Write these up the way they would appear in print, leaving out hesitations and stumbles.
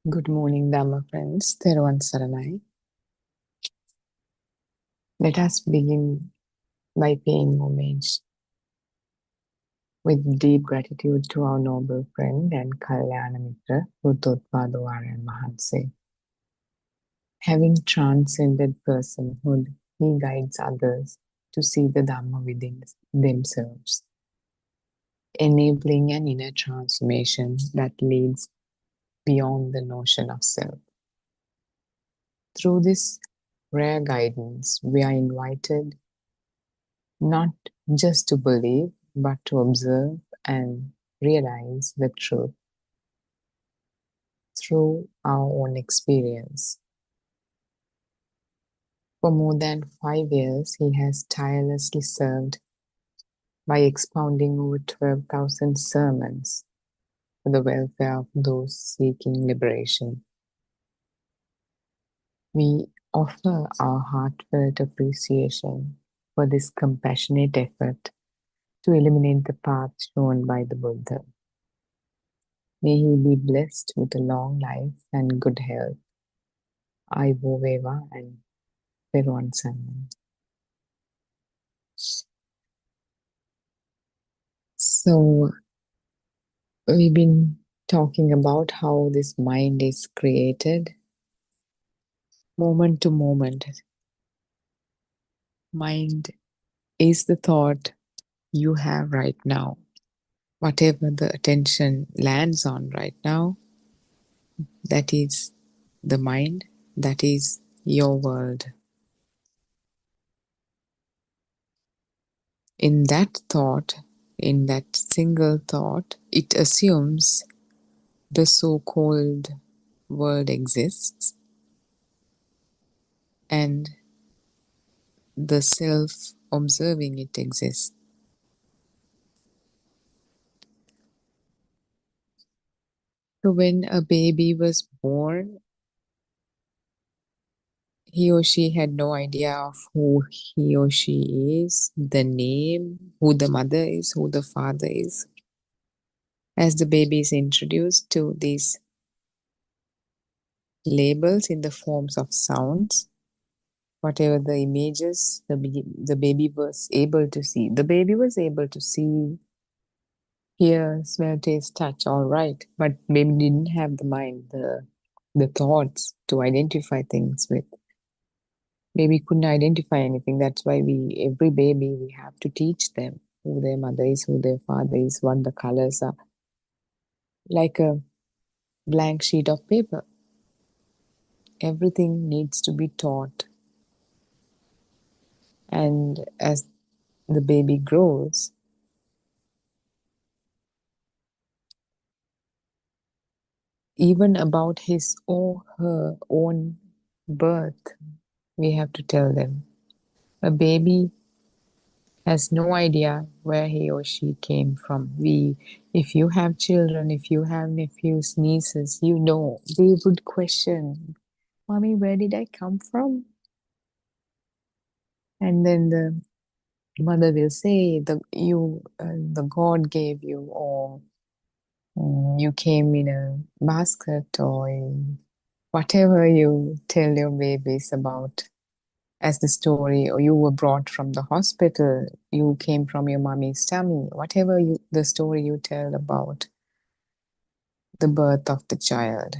Good morning, Dharma friends. Theruvan Saranai. Let us begin by paying homage with deep gratitude to our noble friend and Kalyana Mitra, Buddhothpado and Mahanse. Having transcended personhood, he guides others to see the Dharma within themselves, enabling an inner transformation that leads beyond the notion of self. Through this rare guidance, we are invited not just to believe, but to observe and realize the truth through our own experience. For more than 5 years, he has tirelessly served by expounding over 12,000 sermons for the welfare of those seeking liberation. We offer our heartfelt appreciation for this compassionate effort to illuminate the path shown by the Buddha. May he be blessed with a long life and good health. Aibo Veva and Peruan San. So, we've been talking about how this mind is created moment to moment. Mind is the thought you have right now. Whatever the attention lands on right now, that is the mind, that is your world. In that thought, in that single thought, it assumes the so-called world exists and the self observing it exists. So when a baby was born, he or she had no idea of who he or she is, the name, who the mother is, who the father is. As the baby is introduced to these labels in the forms of sounds, whatever the images the baby was able to see. The baby was able to see, hear, smell, taste, touch, all right. But baby didn't have the mind, the thoughts to identify things with. Baby couldn't identify anything. That's why every baby, we have to teach them who their mother is, who their father is, what the colors are. Like a blank sheet of paper. Everything needs to be taught. And as the baby grows, even about his or her own birth, we have to tell them. A baby has no idea where he or she came from. If you have children, if you have nephews, nieces, you know, they would question, Mommy, where did I come from? And then the mother will say, the God gave you, or you came in a basket, or whatever you tell your babies about as the story, or you were brought from the hospital, you came from your mommy's tummy, whatever the story you tell about the birth of the child.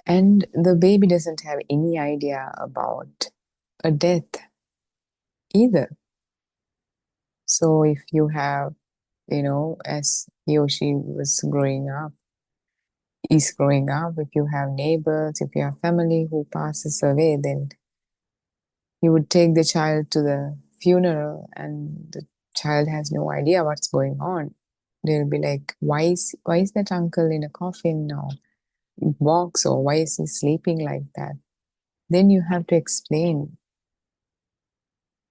And the baby doesn't have any idea about a death either. So if you have, as he or she is growing up, if you have neighbors, if you have family who passes away, then you would take the child to the funeral and the child has no idea what's going on. They'll be like, why is that uncle in a coffin now? Box, or why is he sleeping like that? Then you have to explain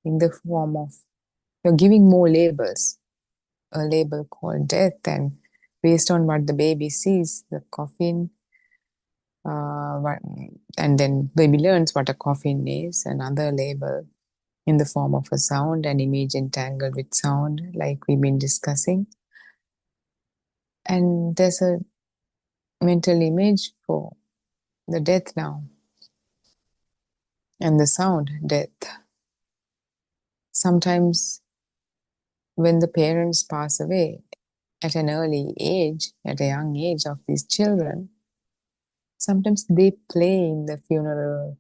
in the form of, you're giving more labels, a label called death, and based on what the baby sees, the coffin, and then baby learns what a coffin is, another label in the form of a sound, an image entangled with sound, like we've been discussing. And there's a mental image for the death now, and the sound death. Sometimes when the parents pass away at an early age, at a young age of these children, sometimes they play in the funeral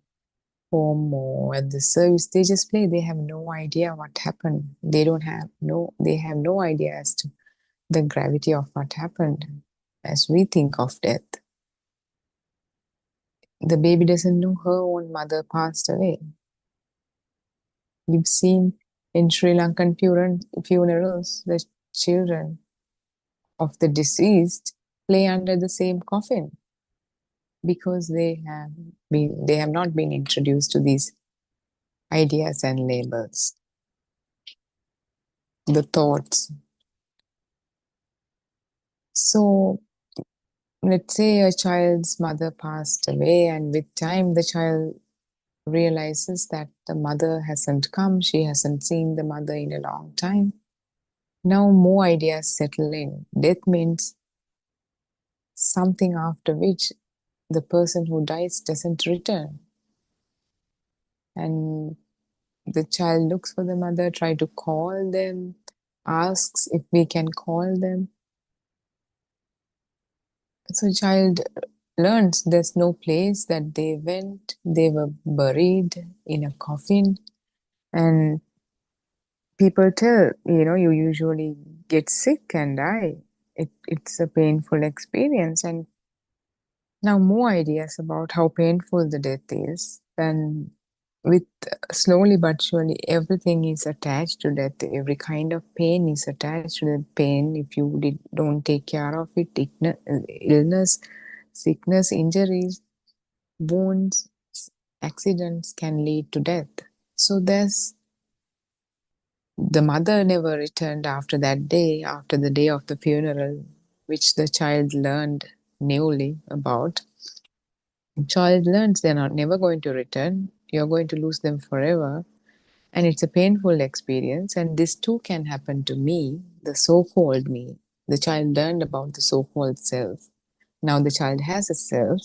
home or at the service. They just play. They have no idea what happened. They have no idea as to the gravity of what happened as we think of death. The baby doesn't know her own mother passed away. You've seen in Sri Lankan funerals, the children of the deceased play under the same coffin because they have not been introduced to these ideas and labels, the thoughts. So let's say a child's mother passed away, and with time the child realizes that the mother hasn't come, she hasn't seen the mother in a long time. Now more ideas settle in. Death means something after which the person who dies doesn't return. And the child looks for the mother, try to call them, asks if we can call them. So child learns there's no place that they went, they were buried in a coffin. And people tell, you usually get sick and die. It's a painful experience. And now more ideas about how painful the death is. And with slowly but surely, everything is attached to death. Every kind of pain is attached to the pain. If you don't take care of it, illness, sickness, injuries, wounds, accidents can lead to death. So the mother never returned after that day, after the day of the funeral, which the child learned newly about. The child learns they're not never going to return. You're going to lose them forever. And it's a painful experience. And this too can happen to me, the so-called me. The child learned about the so-called self. Now the child has a self.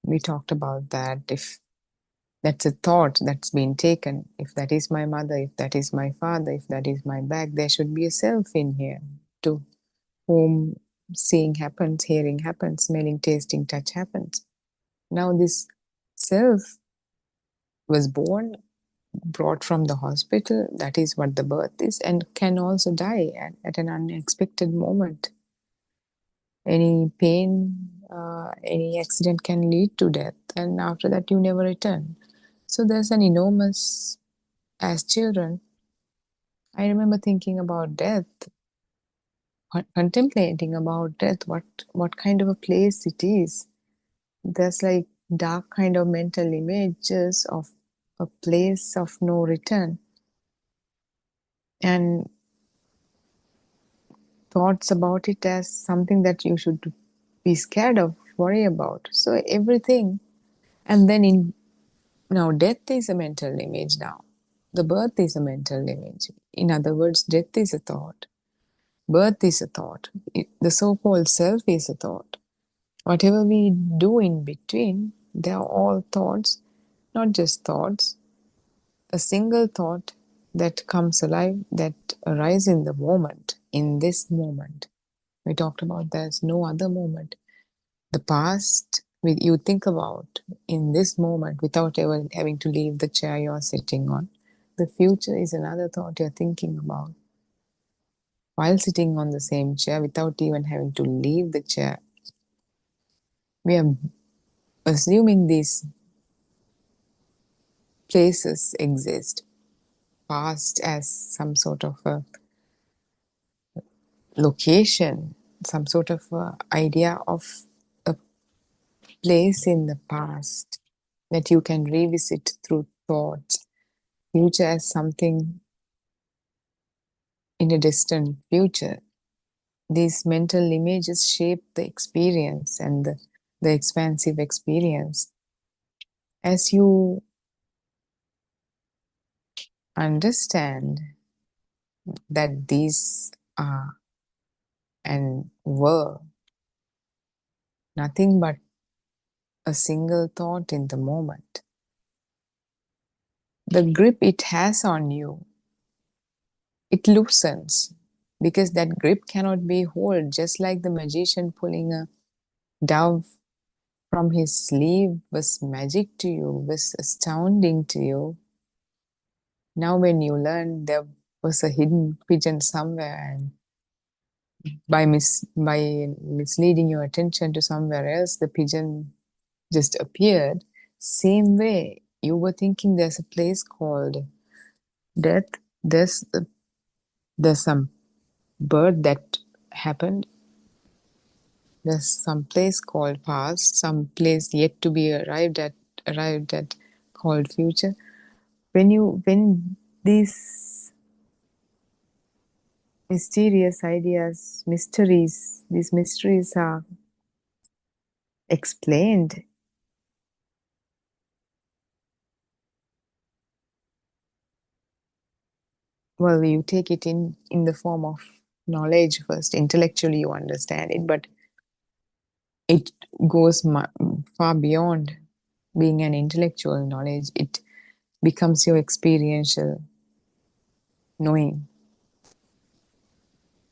We talked about that. If that's a thought that's been taken, if that is my mother, if that is my father, if that is my bag, there should be a self in here to whom seeing happens, hearing happens, smelling, tasting, touch happens. Now this self was born, brought from the hospital, that is what the birth is, and can also die at an unexpected moment. Any pain, any accident can lead to death, and after that you never return. So there's an enormous, as children, I remember thinking about death, contemplating about death, what kind of a place it is. There's like dark kind of mental images of a place of no return. And thoughts about it as something that you should be scared of, worry about. So everything. And then now death is a mental image now. The birth is a mental image. In other words, death is a thought. Birth is a thought. The so-called self is a thought. Whatever we do in between, they are all thoughts, not just thoughts. A single thought that comes alive, that arises in the moment, in this moment. We talked about there's no other moment. The past, you think about in this moment without ever having to leave the chair you're sitting on. The future is another thought you're thinking about while sitting on the same chair without even having to leave the chair. We are assuming these places exist, past as some sort of a location, some sort of a idea of a place in the past that you can revisit through thoughts, future as something in a distant future. These mental images shape the experience and the expansive experience. As you understand that these are and were nothing but a single thought in the moment. The grip it has on you, it loosens because that grip cannot be held, just like the magician pulling a dove from his sleeve was magic to you, was astounding to you. Now, when you learn there was a hidden pigeon somewhere, and by misleading your attention to somewhere else, the pigeon just appeared. Same way, you were thinking there's a place called death. There's there's some birth that happened. There's some place called past, some place yet to be arrived at called future. When these mysterious ideas, these mysteries are explained, well, you take it in the form of knowledge first. Intellectually, you understand it, but it goes far beyond being an intellectual knowledge. It becomes your experiential knowing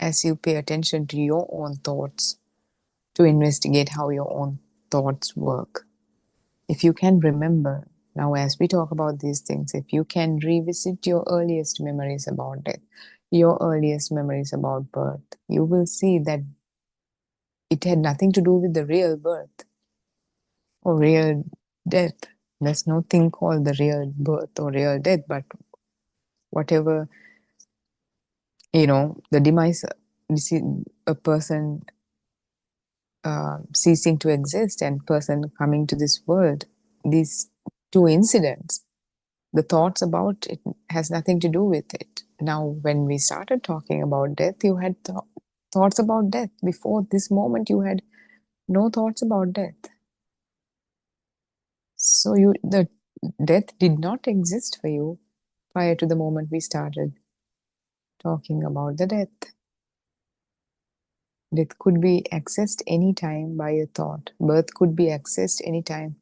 as you pay attention to your own thoughts to investigate how your own thoughts work. If you can remember, now as we talk about these things, if you can revisit your earliest memories about death, your earliest memories about birth, you will see that it had nothing to do with the real birth or real death. There's no thing called the real birth or real death, but whatever, the demise, you see, a person ceasing to exist and person coming to this world, these two incidents, the thoughts about it has nothing to do with it. Now, when we started talking about death, you had thoughts about death. Before this moment, you had no thoughts about death. So the death did not exist for you prior to the moment we started talking about the death. Death could be accessed anytime by a thought. Birth could be accessed anytime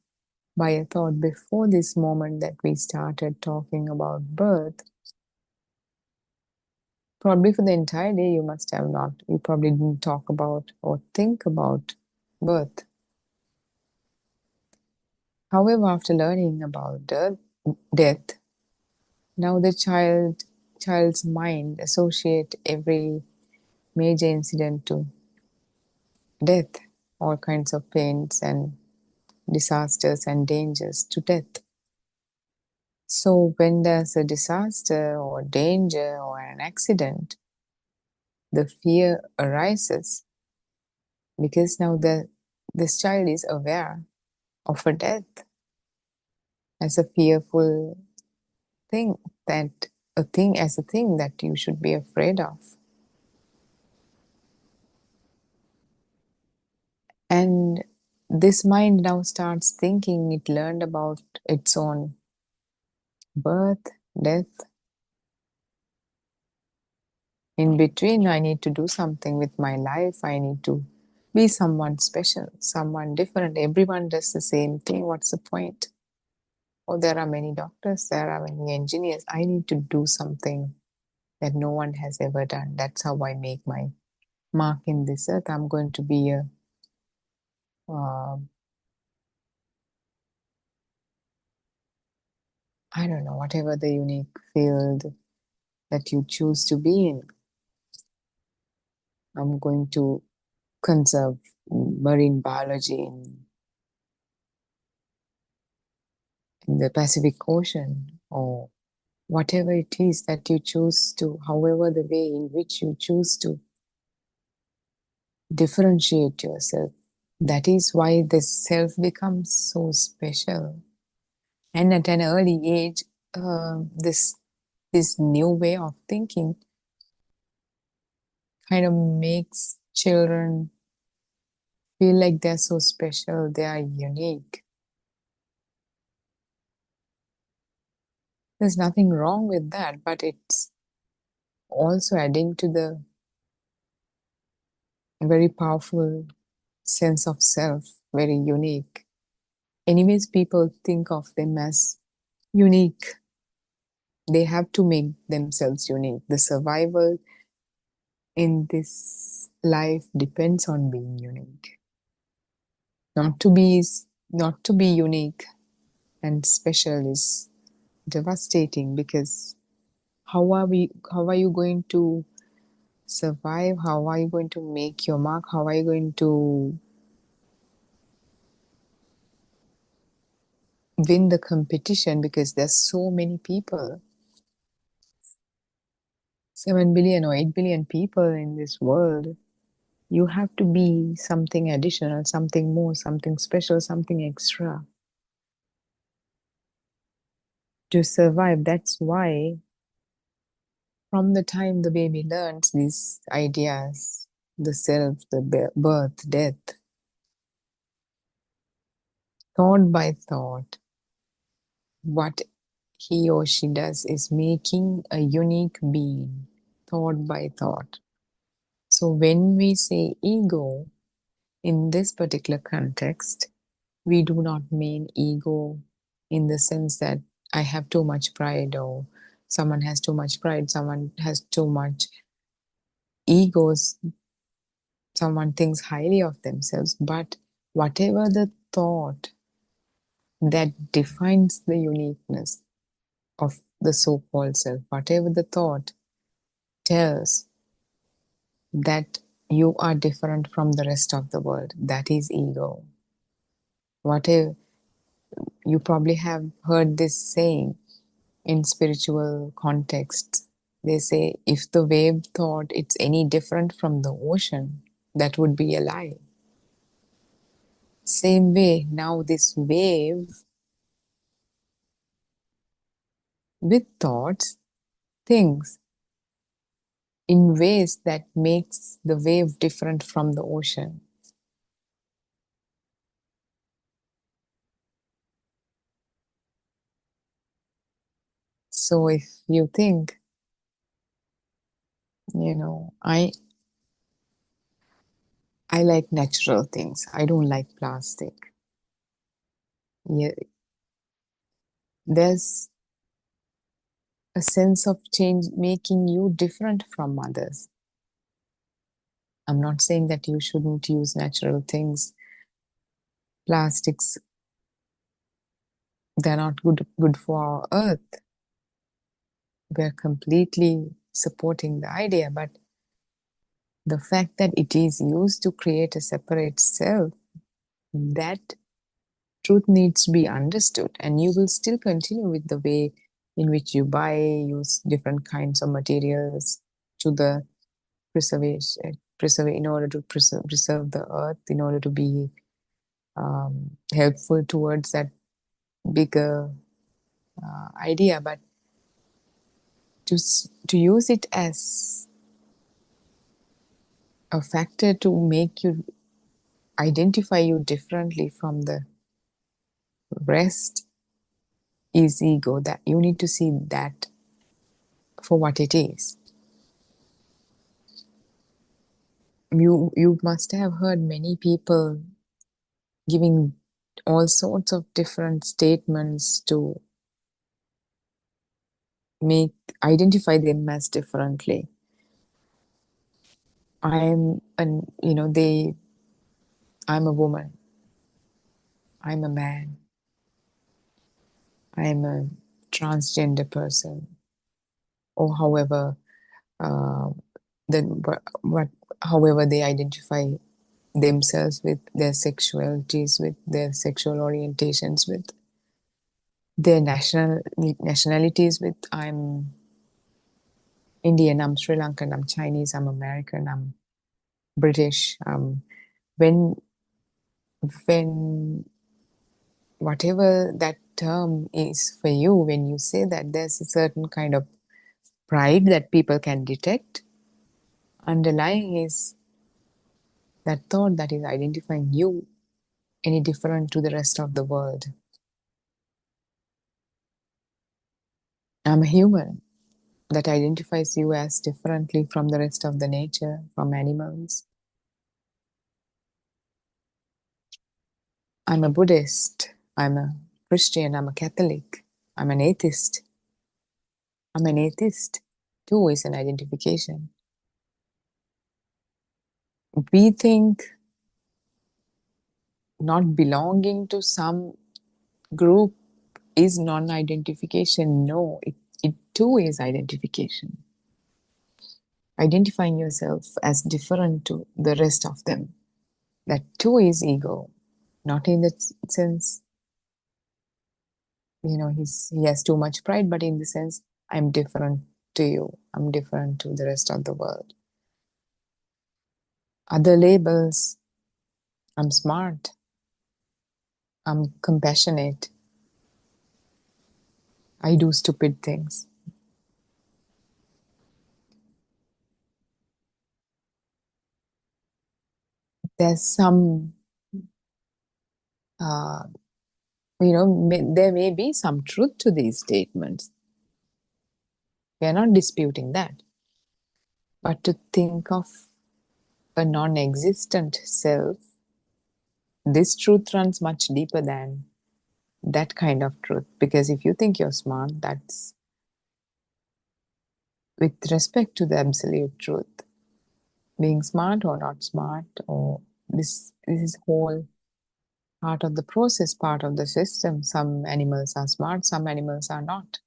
by a thought. Before this moment that we started talking about birth, probably for the entire day you probably didn't talk about or think about birth. However, after learning about death, now the child's mind associate every major incident to death, all kinds of pains and disasters and dangers to death. So when there's a disaster or danger or an accident, the fear arises because now this child is aware of a death as a fearful thing, that a thing that you should be afraid of. And this mind now starts thinking it learned about its own birth, death. In between, I need to do something with my life. I need to be someone special, someone different. Everyone does the same thing. What's the point? Oh, there are many doctors, there are many engineers. I need to do something that no one has ever done. That's how I make my mark in this earth. I'm going to be uh, I don't know, whatever the unique field that you choose to be in. I'm going to conserve marine biology in the Pacific Ocean, or whatever it is that you choose to, however, the way in which you choose to differentiate yourself. That is why the self becomes so special. And at an early age, this new way of thinking kind of makes children feel like they're so special, they are unique. There's nothing wrong with that, but it's also adding to the a very powerful sense of self, very unique. Anyways, people think of them as unique. They have to make themselves unique. The survival in this life depends on being unique. Not to be not to be unique and special is devastating, because how are you going to survive? How are you going to make your mark? How are you going to win the competition? Because there's so many people, 7 billion or 8 billion people in this world. You have to be something additional, something more, something special, something extra to survive. That's why from the time the baby learns these ideas, the self, the birth, death, thought by thought, what he or she does is making a unique being, thought by thought. So when we say ego in this particular context, we do not mean ego in the sense that I have too much pride, or someone has too much pride, someone has too much egos, someone thinks highly of themselves. But whatever the thought that defines the uniqueness of the so called self, whatever the thought tells that you are different from the rest of the world, that is ego. Whatever, you probably have heard this saying in spiritual contexts. They say if the wave thought it's any different from the ocean, that would be a lie. Same way, now this wave with thoughts thinks in ways that makes the wave different from the ocean. So if you think, I like natural things. I don't like plastic. Yeah, there's a sense of change making you different from others. I'm not saying that you shouldn't use natural things. Plastics, they're not good for our earth. We're completely supporting the idea, but the fact that it is used to create a separate self, that truth needs to be understood, and you will still continue with the way in which you buy, use different kinds of materials to the preserve in order to preserve the earth, in order to be helpful towards that bigger idea. But to use it as a factor to make you identify you differently from the rest is ego. That you need to see that for what it is. You must have heard many people giving all sorts of different statements to make identify them as differently. I'm an they I'm a woman, I'm a man, I'm a transgender person, or however uh, then what however they identify themselves, with their sexualities, with their sexual orientations, with their nationalities, with I'm Indian, I'm Sri Lankan, I'm Chinese, I'm American, I'm British. When when whatever that term is for you, when you say that, there's a certain kind of pride that people can detect. Underlying is that thought that is identifying you any different to the rest of the world. I'm a human. That identifies you as differently from the rest of the nature, from animals. I'm a Buddhist, I'm a Christian, I'm a Catholic, I'm an atheist. I'm an atheist. Too is an identification. We think not belonging to some group is non-identification. No, it too is identification. Identifying yourself as different to the rest of them. That too is ego. Not in the sense, he has too much pride, but in the sense, I'm different to you. I'm different to the rest of the world. Other labels, I'm smart. I'm compassionate. I do stupid things. There's some, uh, there may be some truth to these statements. We are not disputing that. But to think of a non existent self, this truth runs much deeper than that kind of truth. Because if you think you're smart, that's with respect to the absolute truth. Being smart or not smart, or this is whole part of the process, part of the system. Some animals are smart, some animals are not.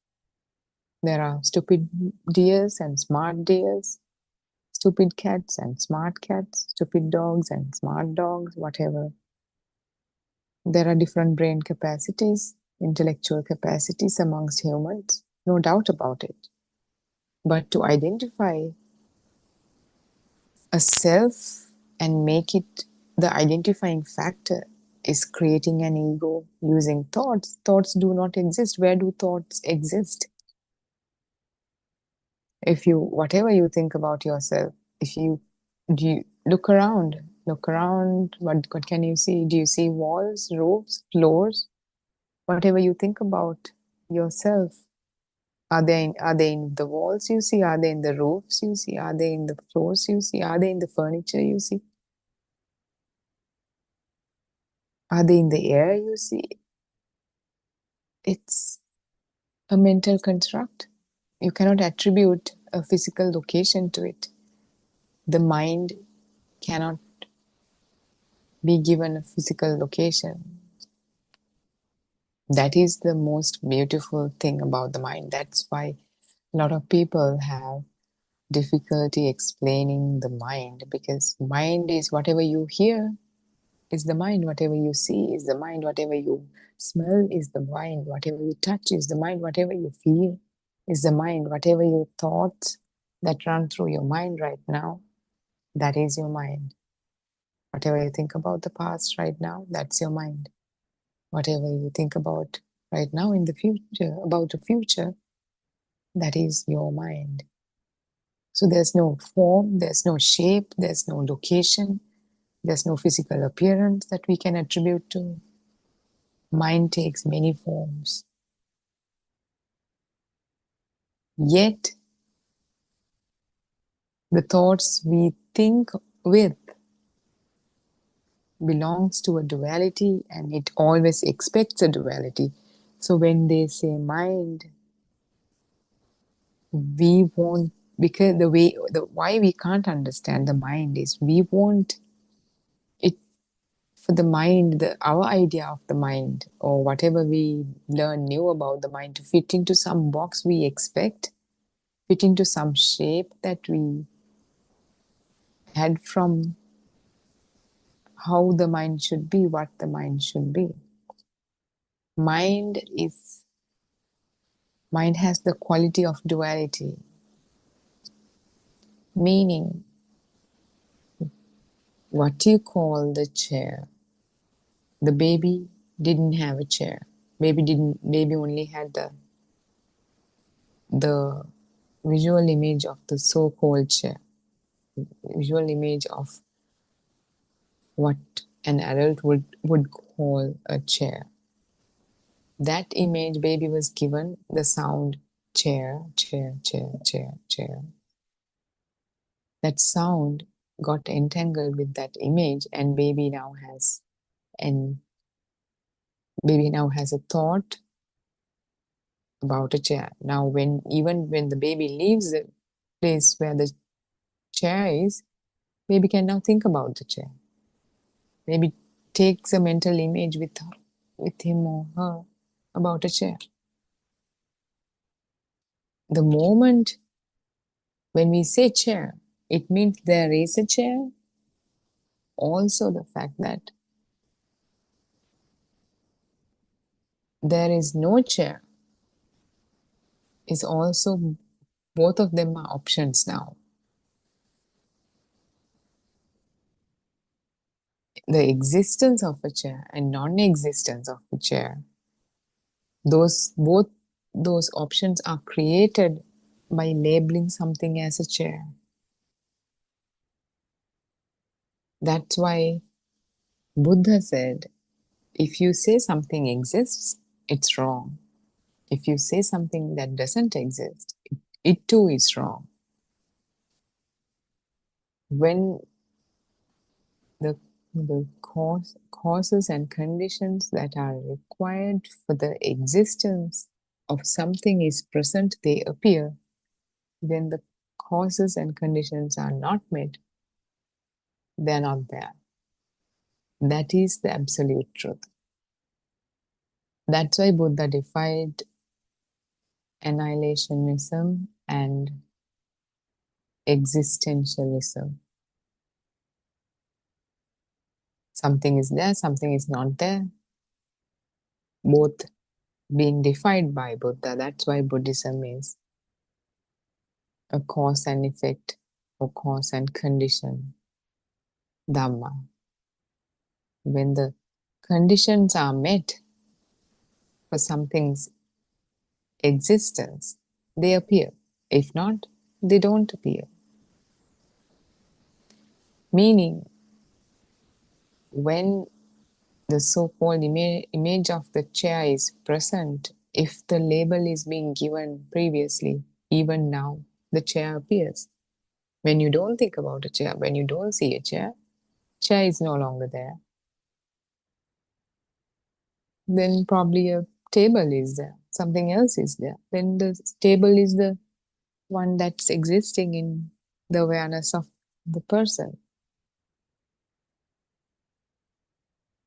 There are stupid deers and smart deers, stupid cats and smart cats, stupid dogs and smart dogs, whatever. There are different brain capacities, intellectual capacities amongst humans, no doubt about it. But to identify a self and make it the identifying factor is creating an ego using thoughts. Thoughts do not exist. Where do thoughts exist? If you, whatever you think about yourself, if you, do you look around, what can you see? Do you see walls, roofs, floors? Whatever you think about yourself, are they in the walls you see? Are they in the roofs you see? Are they in the floors you see? Are they in the furniture you see? Are they in the air you see? It's a mental construct. You cannot attribute a physical location to it. The mind cannot be given a physical location. That is the most beautiful thing about the mind. That's why a lot of people have difficulty explaining the mind, because mind is whatever you hear is the mind, whatever you see is the mind, whatever you smell is the mind, whatever you touch is the mind, whatever you feel is the mind, whatever your thoughts that run through your mind right now, that is your mind. Whatever you think about the past right now, that's your mind. Whatever you think about right now in the future, about the future, that is your mind. So there's no form, there's no shape, there's no location, there's no physical appearance that we can attribute to. Mind takes many forms. Yet, the thoughts we think with belongs to a duality, and it always expects a duality. So when they say mind, we won't, because why we can't understand the mind is we want it for the mind, our idea of the mind, or whatever we learn new about the mind, to fit into some box we expect, fit into some shape that we had from how the mind should be, what the mind should be. Mind is mind has the quality of duality, meaning what you call the chair. The baby didn't have a chair. Baby only had the visual image of the so-called chair, visual image of what an adult would call a chair. That image, baby was given the sound chair, chair, chair, chair, chair. That sound got entangled with that image, and baby now has an Baby now has a thought about a chair. Now, even when the baby leaves the place where the chair is, baby can now think about the chair. Maybe takes a mental image with him or her about a chair. The moment when we say chair, it means there is a chair. Also, the fact that there is no chair is also, both of them are options now. The existence of a chair and non-existence of a chair, both those options are created by labeling something as a chair. That's why Buddha said, if you say something exists, it's wrong. If you say something that doesn't exist, it too is wrong. When the causes and conditions that are required for the existence of something is present, they appear. When the causes and conditions are not met, they're not there. That is the absolute truth. That's why Buddha defied annihilationism and existentialism. Something is there, something is not there, both being defined by Buddha. That's why Buddhism is a cause and effect, or cause and condition Dharma. When the conditions are met for something's existence, they appear. If not, they don't appear. Meaning, when the so-called image of the chair is present, if the label is being given previously, even now, the chair appears. When you don't think about a chair, when you don't see a chair is no longer there. Then probably a table is there, something else is there. Then the table is the one that's existing in the awareness of the person.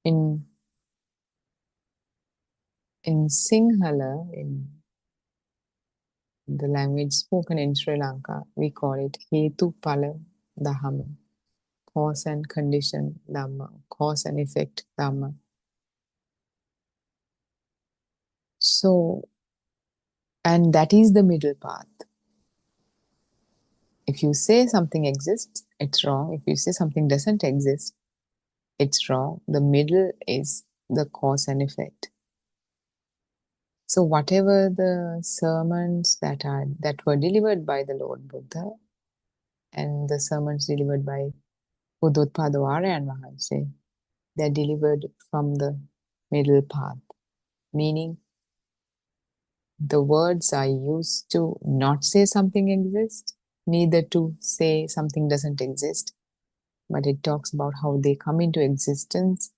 In Sinhala, in the language spoken in Sri Lanka, we call it Hetu Pala Dhamma, cause and condition Dhamma, cause and effect Dhamma. So, and that is the middle path. If you say something exists, it's wrong. If you say something doesn't exist, it's wrong. The middle is the cause and effect. So whatever the sermons that were delivered by the Lord Buddha and the sermons delivered by Buddhothpado and Mahanse, they're delivered from the middle path, meaning the words are used to not say something exists, neither to say something doesn't exist, but it talks about how they come into existence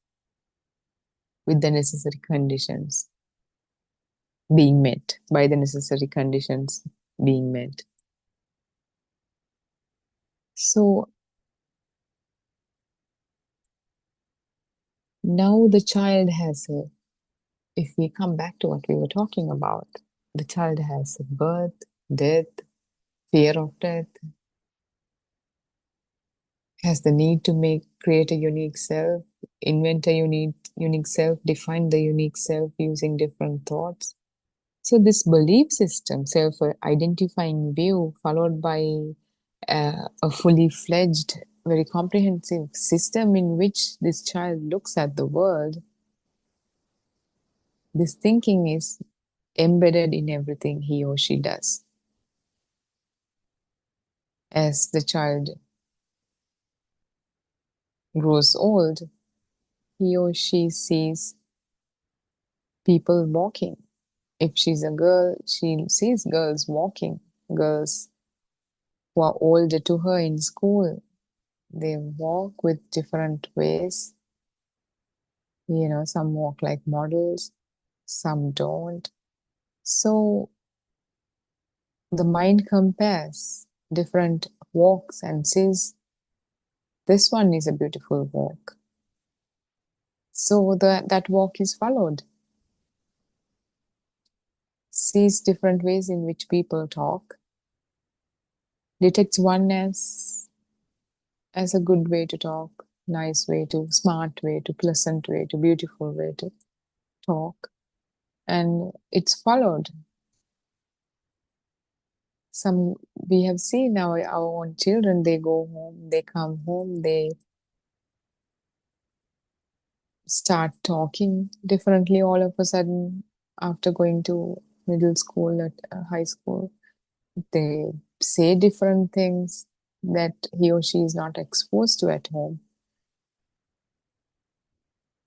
with the necessary conditions being met, by the necessary conditions being met. So now the child has a, if we come back to what we were talking about, the child has a birth, death, fear of death, has the need to create a unique self, invent a unique self, define the unique self using different thoughts. So this belief system, self-identifying view, followed by a fully fledged, very comprehensive system in which this child looks at the world, this thinking is embedded in everything he or she does. As the child grows old, he or she sees people walking. If she's a girl, she sees girls walking, girls who are older to her in school. They walk with different ways. Some walk like models, some don't. So the mind compares different walks and says, this one is a beautiful walk. So that walk is followed. Sees different ways in which people talk, detects one as a good way to talk, nice way to, smart way to, pleasant way to, beautiful way to talk, and it's followed. Some we have seen our own children, they go home, they come home, they start talking differently all of a sudden after going to middle school at high school. They say different things that he or she is not exposed to at home.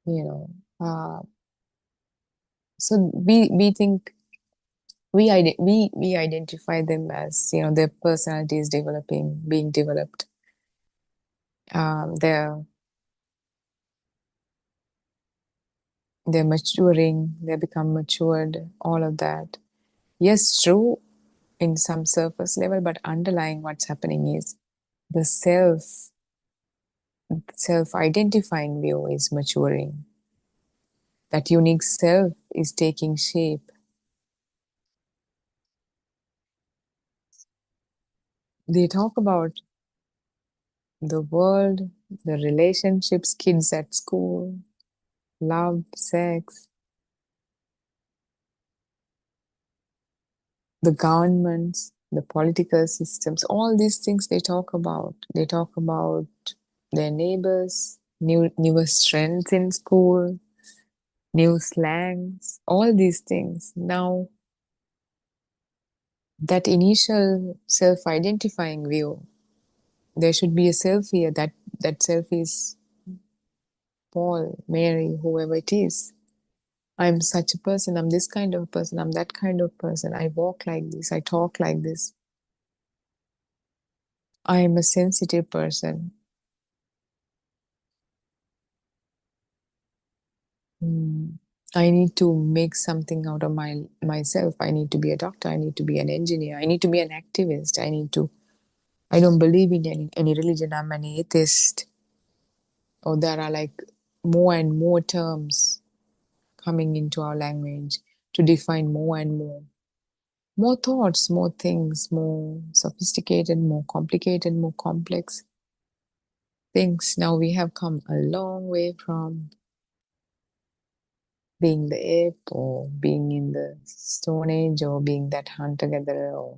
you know uh, so we think we identify them as, their personality is developing, being developed. They're maturing, they become matured, all of that. Yes, true, in some surface level, but underlying what's happening is the self identifying view is maturing. That unique self is taking shape. They talk about the world, the relationships, kids at school, love, sex, the governments, the political systems, all these things they talk about. They talk about their neighbors, newer strengths in school, new slangs, all these things. Now, that initial self-identifying view, there should be a self here. That self is Paul, Mary, whoever it is. I'm such a person, I'm this kind of person, I'm that kind of person, I walk like this, I talk like this, I am a sensitive person. Hmm. I need to make something out of myself. I need to be a doctor, I need to be an engineer, I need to be an activist, I don't believe in any religion, I'm an atheist. Or there are like more and more terms coming into our language to define more and more thoughts, more things, more sophisticated, more complicated, more complex things. Now we have come a long way from being the ape or being in the Stone Age or being that hunter gatherer. Or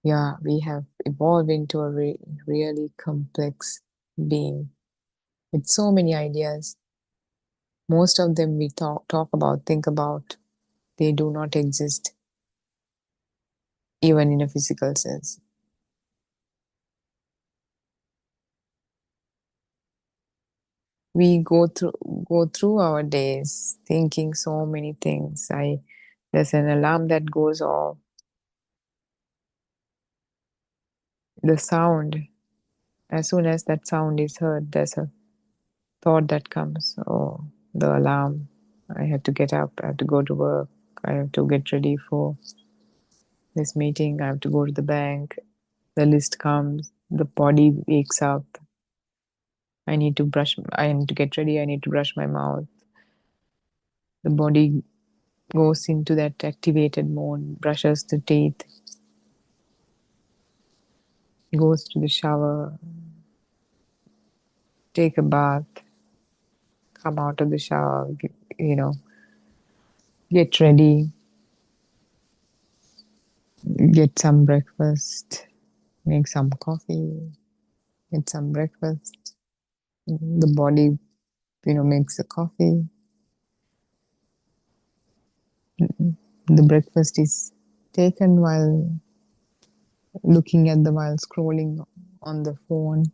yeah, we have evolved into a really complex being with so many ideas. Most of them we talk about, think about, they do not exist even in a physical sense. We go through our days thinking so many things. There's an alarm that goes off, the sound, as soon as that sound is heard, there's a thought that comes. Oh, the alarm, I have to get up, I have to go to work, I have to get ready for this meeting, I have to go to the bank. The list comes, the body wakes up, I need to get ready, I need to brush my mouth. The body goes into that activated mode, brushes the teeth, goes to the shower, take a bath, come out of the shower, you know, get ready, get some breakfast, make some coffee, get some breakfast. The body, makes the coffee. The breakfast is taken while scrolling on the phone.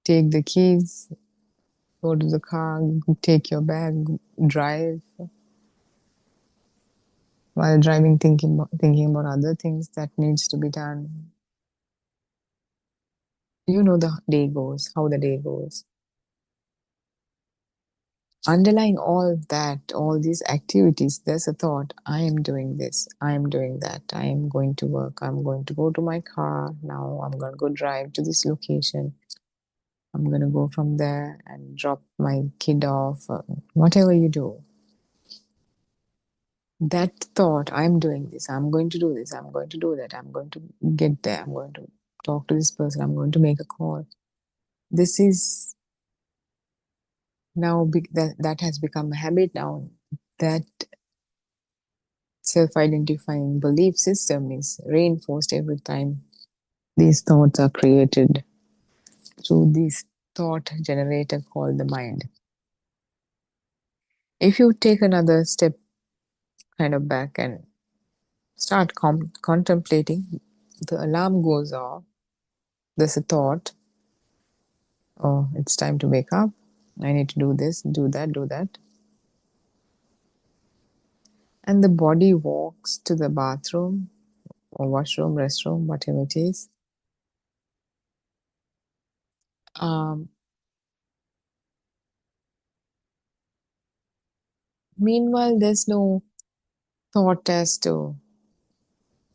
Take the keys, go to the car, take your bag, drive. While driving, thinking about other things that needs to be done. The day goes, how the day goes. underlying all that, all these activities, there's a thought: I am doing this, I am doing that, I am going to work, I'm going to go to my car, now I'm going to go drive to this location, I'm going to go from there and drop my kid off, whatever you do. That thought, I'm doing this, I'm going to do this, I'm going to do that, I'm going to get there, I'm going to talk to this person, I'm going to make a call. This is now that has become a habit now. That self-identifying belief system is reinforced every time these thoughts are created through this thought generator called the mind. If you take another step kind of back and start contemplating, the alarm goes off, there's a thought, oh, it's time to wake up, I need to do this, do that, do that. And the body walks to the bathroom or washroom, restroom, whatever it is. Um, Meanwhile, there's no thought as to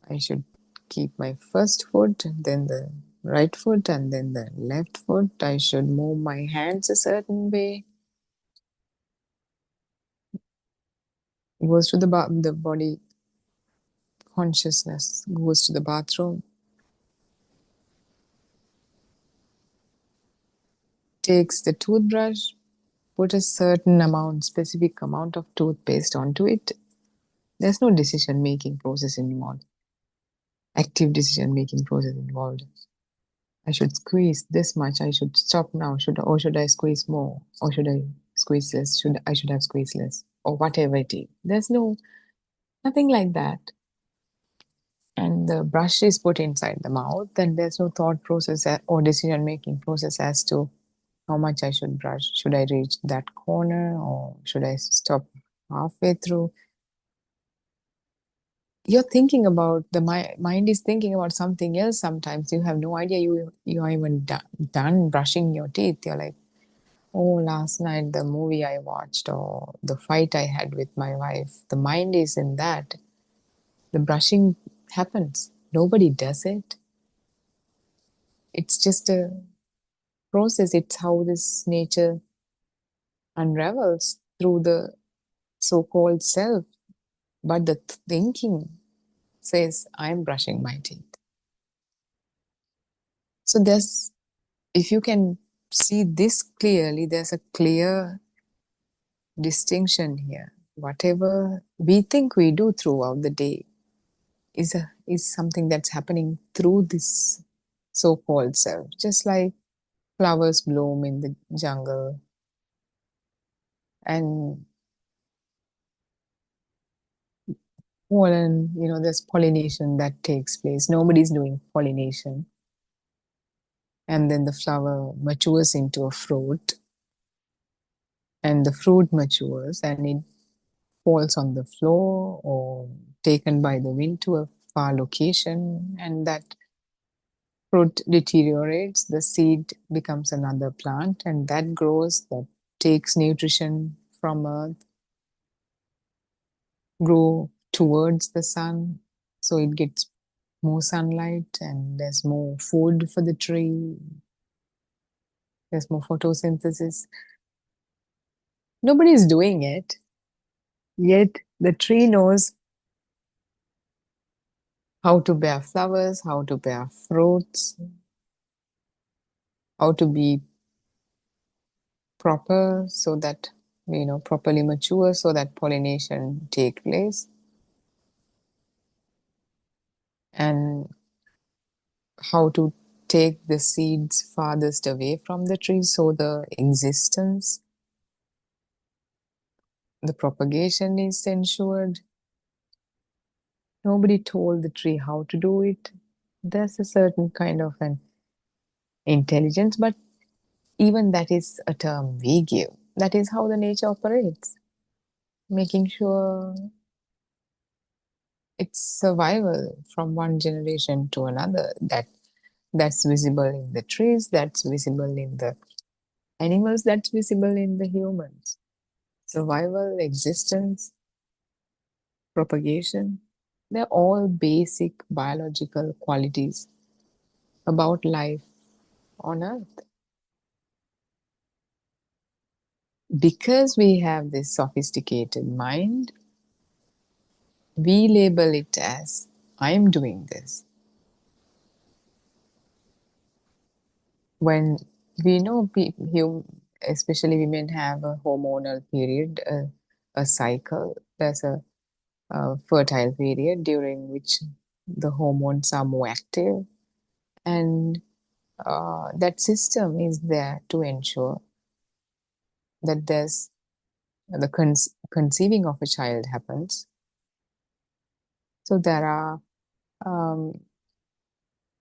I should keep my first foot, then the right foot, and then the left foot. I should move my hands a certain way. It goes to the body consciousness goes to the bathroom, takes the toothbrush, put a certain amount, specific amount of toothpaste onto it. There's no decision making process involved, active decision making process involved. I should squeeze this much. I should stop now. Should I squeeze more? Or should I squeeze less? I should have squeezed less? Or whatever it is. There's nothing like that. And the brush is put inside the mouth, and there's no thought process or decision making process as to how much I should brush. Should I reach that corner or should I stop halfway through? You're thinking about mind is thinking about something else. Sometimes you have no idea you are even done brushing your teeth. You're like, oh, last night the movie I watched or the fight I had with my wife, the mind is in that. The brushing happens. Nobody does it. It's just a process. It's how this nature unravels through the so-called self. But the thinking says, I'm brushing my teeth. So if you can see this clearly, there's a clear distinction here. Whatever we think we do throughout the day is something that's happening through this so-called self. Just like flowers bloom in the jungle and pollen, there's pollination that takes place. Nobody's doing pollination. And then the flower matures into a fruit, and the fruit matures and it falls on the floor or taken by the wind to a far location, and that fruit deteriorates, the seed becomes another plant, and that grows, that takes nutrition from earth, grow towards the sun, so it gets more sunlight and there's more food for the tree, there's more photosynthesis. Nobody's doing it, yet the tree knows how to bear flowers, how to bear fruits, how to be proper so that properly mature so that pollination take place, and how to take the seeds farthest away from the tree so the existence, the propagation is ensured. Nobody told the tree how to do it. There's a certain kind of an intelligence, but even that is a term we give. That is how the nature operates, making sure it's survival from one generation to another. That's visible in the trees, that's visible in the animals, that's visible in the humans. survival, existence, propagation. They're all basic biological qualities about life on Earth. Because we have this sophisticated mind, we label it as I'm doing this. When we know especially women have a hormonal period, a cycle, there's a fertile period during which the hormones are more active, and that system is there to ensure that there's the conceiving of a child happens. So there are um,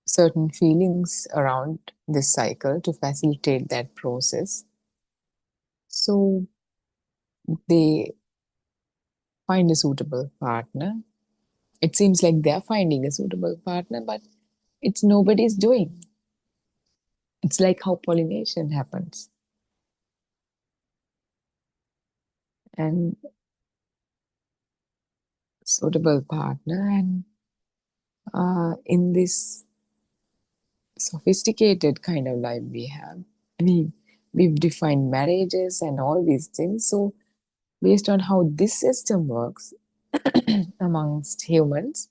certain feelings around this cycle to facilitate that process. So they find a suitable partner. It seems like they're finding a suitable partner, but it's nobody's doing. It's like how pollination happens. And suitable partner, and in this sophisticated kind of life we have, we we've defined marriages and all these things. So based on how this system works amongst humans,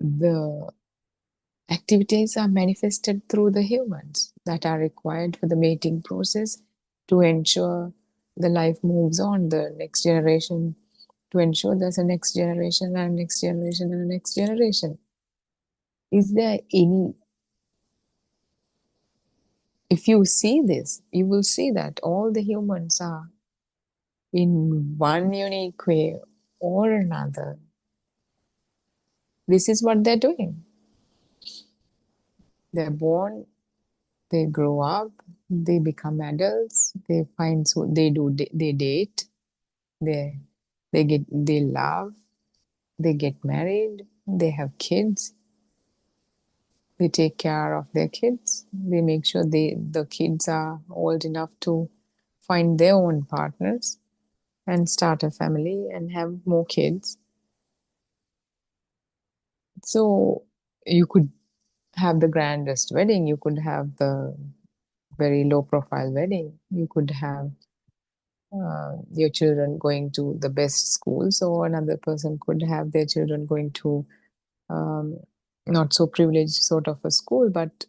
the activities are manifested through the humans that are required for the mating process to ensure the life moves on, the next generation, to ensure there's a next generation and next generation and next generation. Is there any, if you see this, you will see that all the humans are in one unique way or another. This is what they're doing. They're born, they grow up, they become adults, they find, so they date, they they love, they get married, they have kids, they take care of their kids, they make sure the kids are old enough to find their own partners and start a family and have more kids. So you could have the grandest wedding, you could have the very low profile wedding, you could have your children going to the best schools, or another person could have their children going to um, not so privileged sort of a school, but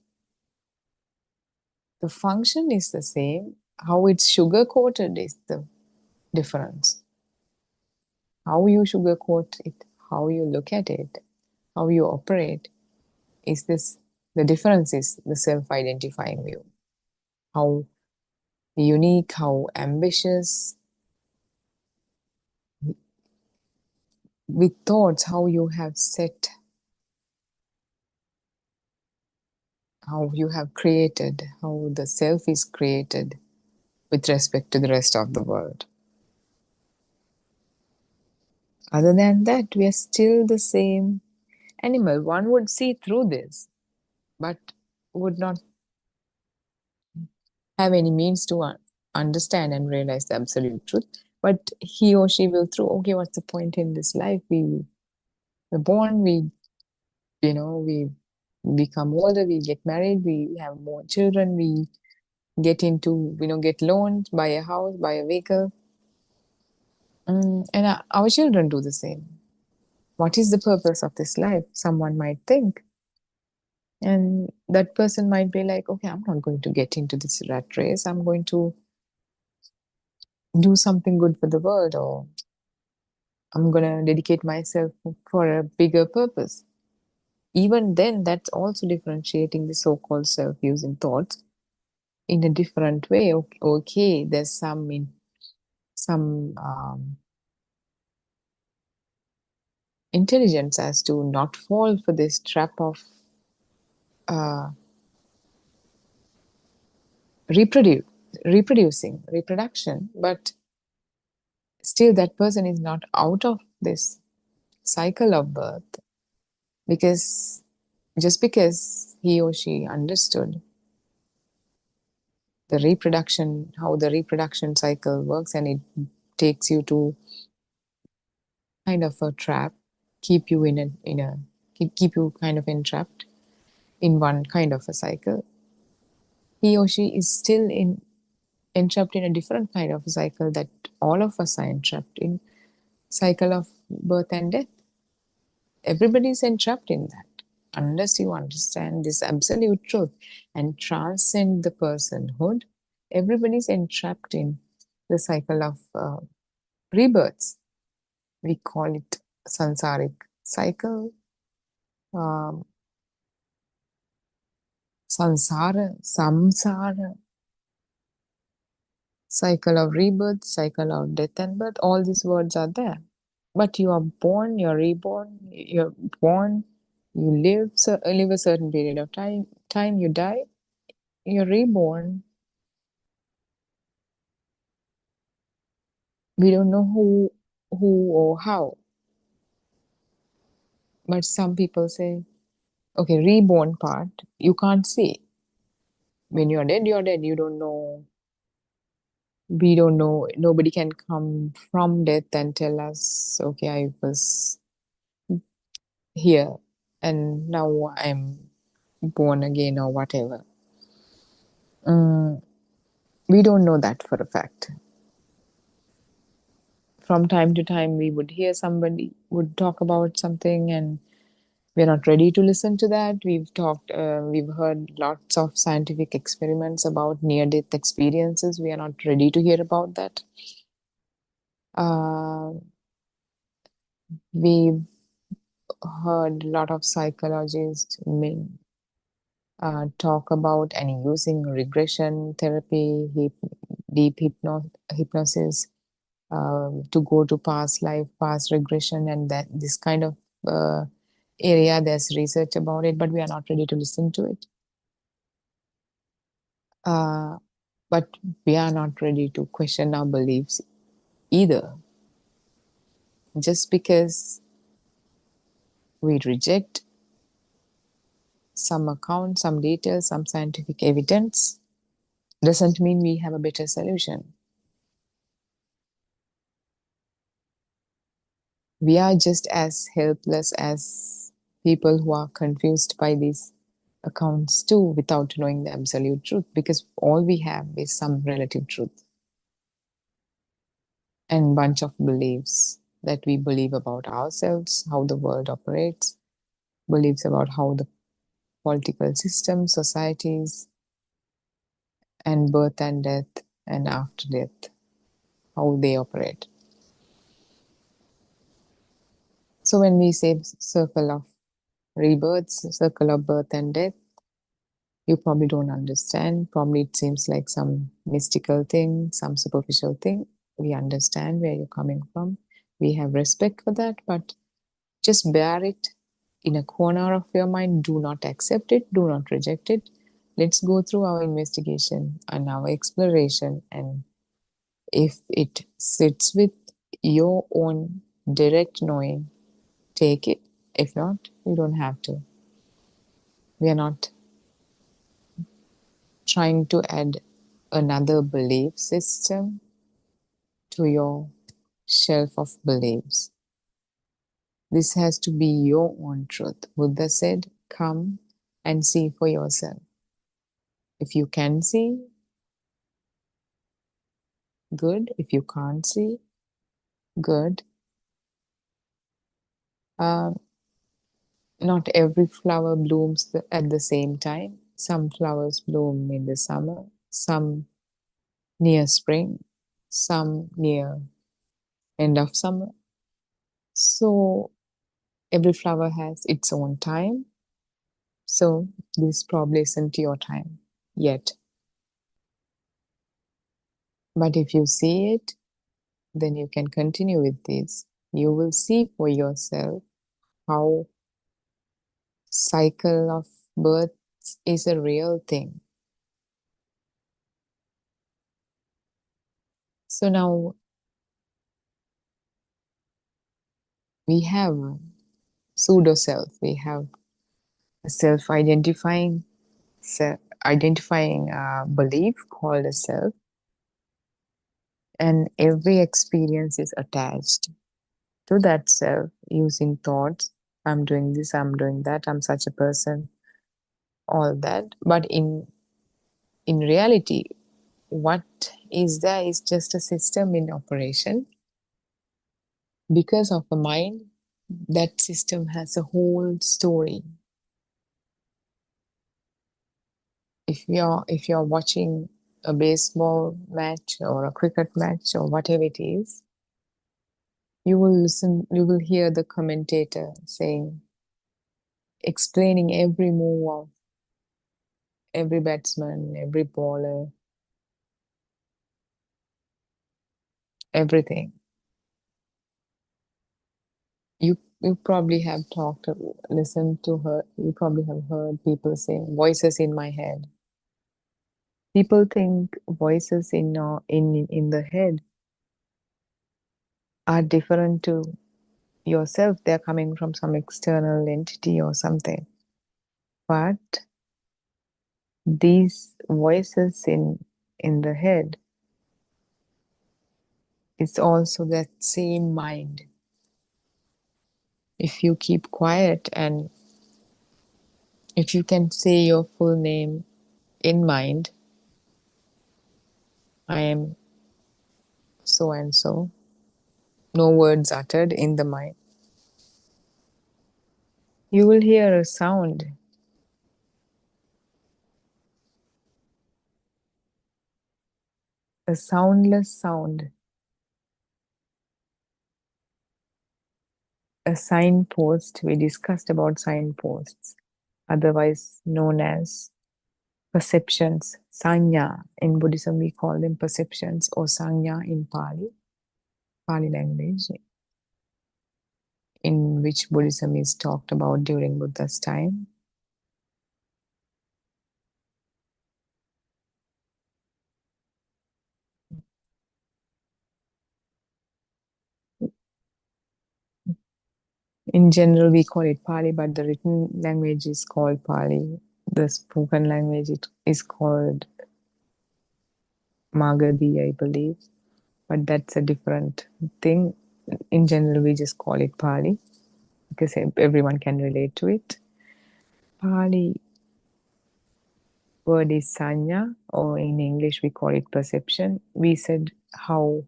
the function is the same. How it's sugar coated is the difference. How you sugarcoat it, how you look at it, how you operate is this. The difference is the self-identifying view. How unique, how ambitious, with thoughts, how you have set, how you have created, how the self is created with respect to the rest of the world. Other than that, we are still the same animal. One would see through this, but would not have any means to understand and realize the absolute truth. But he or she will throw, okay, what's the point in this life? We're born, we become older, we get married, we have more children, we get into, get loans, buy a house, buy a vehicle. And our children do the same. What is the purpose of this life? Someone might think. And that person might be like, okay, I'm not going to get into this rat race. I'm going to do something good for the world, or I'm going to dedicate myself for a bigger purpose. Even then, that's also differentiating the so called self using thoughts in a different way. Okay, there's some intelligence as to not fall for this trap of uh, reproduce, reproduction, but still that person is not out of this cycle of birth, because just because he or she understood the reproduction, how the reproduction cycle works, and it takes you to kind of a trap, keep you keep you kind of entrapped in one kind of a cycle. He or she is still entrapped in a different kind of a cycle that all of us are entrapped in, cycle of birth and death. Everybody is entrapped in that. Unless you understand this absolute truth and transcend the personhood, everybody's entrapped in the cycle of rebirths. We call it sansaric cycle, um, samsara, cycle of rebirth, cycle of death and birth. All these words are there. But you are born, you're reborn, you're born, you live a certain period of time, you die, you're reborn. We don't know who or how. But some people say, okay, reborn part, you can't see. When you're dead, you're dead. You don't know. We don't know. Nobody can come from death and tell us, okay, I was here and now I'm born again or whatever. Mm, we don't know that for a fact. From time to time, we would hear somebody would talk about something, and we're not ready to listen to that. We've heard lots of scientific experiments about near-death experiences. We are not ready to hear about that. Uh, we've heard a lot of psychologists talk about and using regression therapy, deep hypnosis, to go to past life, past regression, and that this kind of uh, area. There's research about it, but we are not ready to listen to it. Uh, but we are not ready to question our beliefs either. Just because we reject some account, some data, some scientific evidence, doesn't mean we have a better solution. We are just as helpless as people who are confused by these accounts too, without knowing the absolute truth, because all we have is some relative truth and bunch of beliefs that we believe about ourselves, how the world operates, beliefs about how the political systems, societies, and birth and death and after death, how they operate. So when we say circle of rebirths, circle of birth and death, you probably don't understand. Probably it seems like some mystical thing, some superficial thing. We understand where you're coming from. We have respect for that, but just bear it in a corner of your mind. Do not accept it. Do not reject it. Let's go through our investigation and our exploration. And if it sits with your own direct knowing, take it. If not, you don't have to. We are not trying to add another belief system to your shelf of beliefs. This has to be your own truth. Buddha said, come and see for yourself. If you can see, good. If you can't see, good. Uh, not every flower blooms at the same time. Some flowers bloom in the summer, some near spring, some near end of summer. So every flower has its own time. So this probably isn't your time yet. But if you see it, then you can continue with this. You will see for yourself how cycle of birth is a real thing. So now we have pseudo self, we have a self identifying identifying a belief called a self, and every experience is attached to that self using thoughts. I'm doing this, I'm doing that, I'm such a person, all that. But in reality, what is there is just a system in operation. Because of the mind, that system has a whole story. If you're watching a baseball match or a cricket match or whatever it is, you will hear the commentator saying, explaining every move of every batsman, every bowler, everything. You probably have listened to her. You probably have heard people saying voices in my head. People think voices in the head are different to yourself. They're coming from some external entity or something. But these voices in the head, it's also that same mind. If you keep quiet and if you can say your full name in mind, I am so and so, no words uttered in the mind, you will hear a sound, a soundless sound, a signpost. We discussed about signposts, otherwise known as perceptions. Sanya in Buddhism, we call them perceptions, or Sanya in Pali language, in which Buddhism is talked about during Buddha's time. In general, we call it Pali, but the written language is called Pali. The spoken language is called Magadhi, I believe, but that's a different thing. In general, we just call it Pali because everyone can relate to it. Pali word is sanya, or in English we call it perception. We said how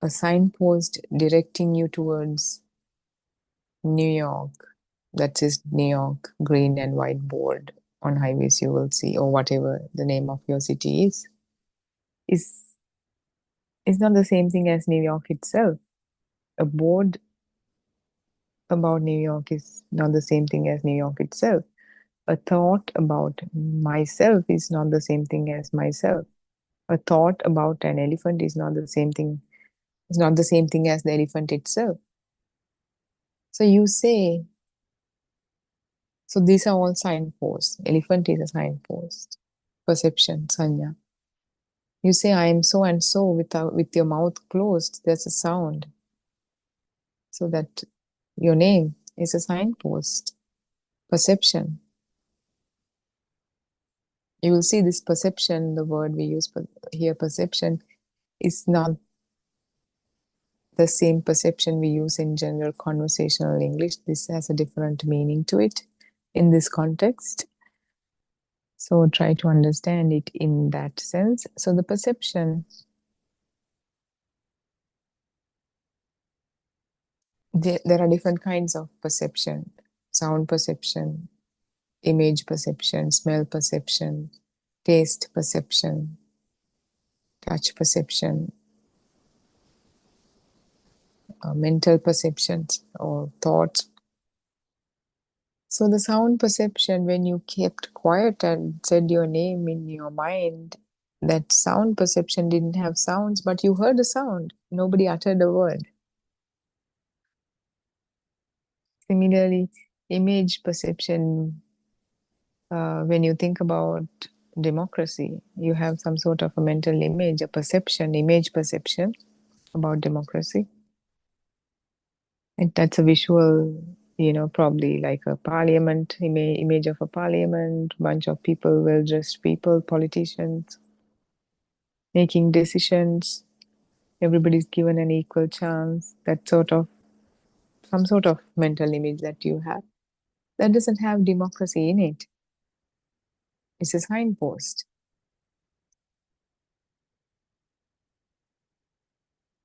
a signpost directing you towards New York, that is New York, green and white board on highways you will see, or whatever the name of your city is is not the same thing as New York itself. A board about New York is not the same thing as New York itself. A thought about myself is not the same thing as myself. A thought about an elephant is not the same thing. It's not the same thing as the elephant itself. So you say, so these are all signposts. Elephant is a signpost. Perception, sanya. You say, I am so and so with your mouth closed. There's a sound. So that your name is a signpost. Perception. You will see this perception, the word we use here, perception, is not the same perception we use in general conversational English. This has a different meaning to it in this context. So try to understand it in that sense. So the perception, there are different kinds of perception: sound perception, image perception, smell perception, taste perception, touch perception, mental perceptions or thoughts. So the sound perception, when you kept quiet and said your name in your mind, that sound perception didn't have sounds, but you heard a sound. Nobody uttered a word. Similarly, image perception, when you think about democracy, you have some sort of a mental image, a perception, image perception about democracy. And that's a visual. Probably like a parliament, image of a parliament, bunch of people, well-dressed people, politicians, making decisions. Everybody's given an equal chance. That sort of, some sort of mental image that you have. That doesn't have democracy in it. It's a signpost.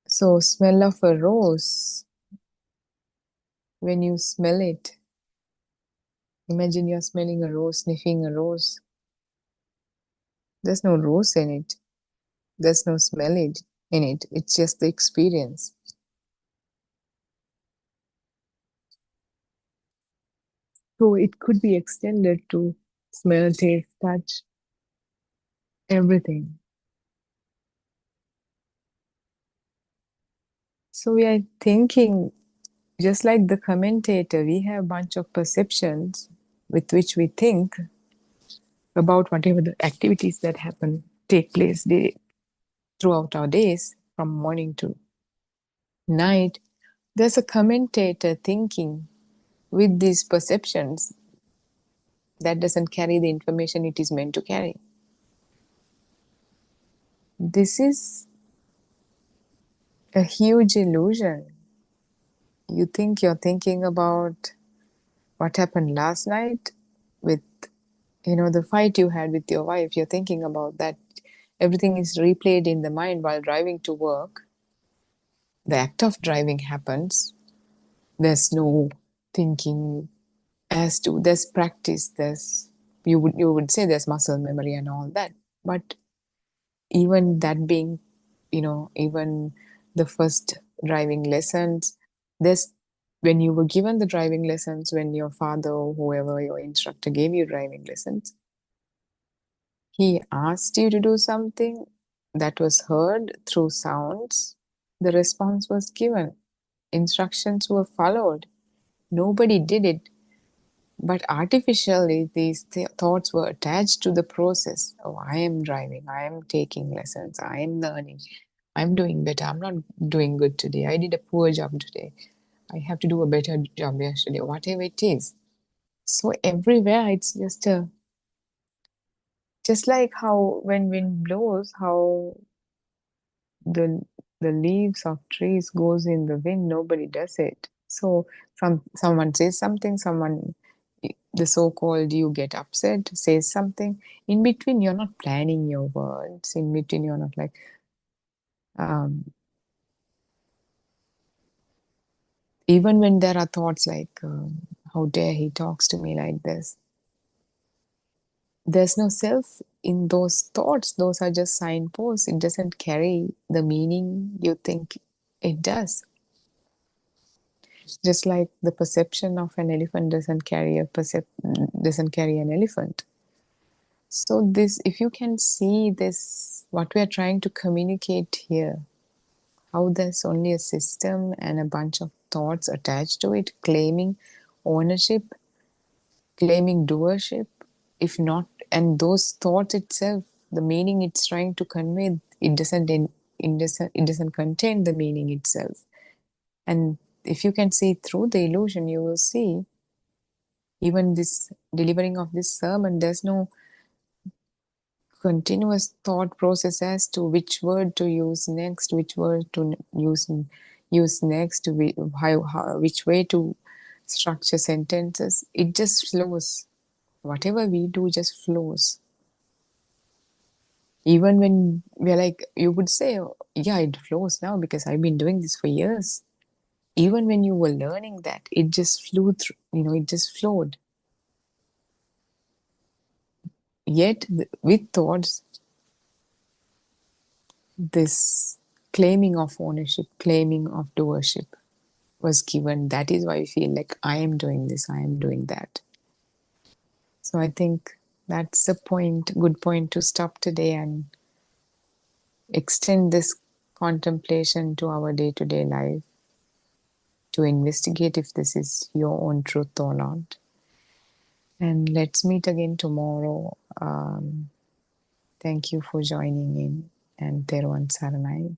So, smell of a rose, when you smell it, imagine you're smelling a rose, sniffing a rose. There's no rose in it. There's no smell in it. It's just the experience. So it could be extended to smell, taste, touch, everything. So we are thinking, just like the commentator, we have a bunch of perceptions with which we think about whatever the activities that happen, take place throughout our days, from morning to night. There's a commentator thinking with these perceptions that doesn't carry the information it is meant to carry. This is a huge illusion. You think you're thinking about what happened last night with, the fight you had with your wife. You're thinking about that. Everything is replayed in the mind while driving to work. The act of driving happens. There's no thinking as to, there's practice, you would say there's muscle memory and all that. But even that being, even the first driving lessons, there's when you were given the driving lessons, when your father or whoever your instructor gave you driving lessons, he asked you to do something that was heard through sounds. The response was given. Instructions were followed. Nobody did it. But artificially, these thoughts were attached to the process. Oh, I am driving. I am taking lessons. I am learning. I'm doing better. I'm not doing good today. I did a poor job today. I have to do a better job yesterday, whatever it is. So everywhere it's just like how when wind blows, how the the leaves of trees goes in the wind, nobody does it. So someone says something, someone, the so-called you get upset, says something. In between, you're not planning your words. In between, you're not like, um, even when there are thoughts like, how dare he talks to me like this? There's no self in those thoughts. Those are just signposts. It doesn't carry the meaning you think it does. Just like the perception of an elephant doesn't carry an elephant. So this, if you can see this, what we are trying to communicate here, how there's only a system and a bunch of thoughts attached to it, claiming ownership, claiming doership, if not, and those thoughts itself, the meaning it's trying to convey, it doesn't contain the meaning itself. And if you can see through the illusion, you will see even this delivering of this sermon, there's no continuous thought process as to which word to use next, which word to use next, which way to structure sentences. It just flows. Whatever we do just flows. Even when we're like, you would say, "Oh, yeah, it flows now because I've been doing this for years." Even when you were learning that, it just flew through, it just flowed. Yet, with thoughts, this claiming of ownership, claiming of doership was given. That is why I feel like I am doing this, I am doing that. So I think that's a good point to stop today and extend this contemplation to our day to day life, to investigate if this is your own truth or not. And let's meet again tomorrow. Thank you for joining in, and Teruvan Saranai.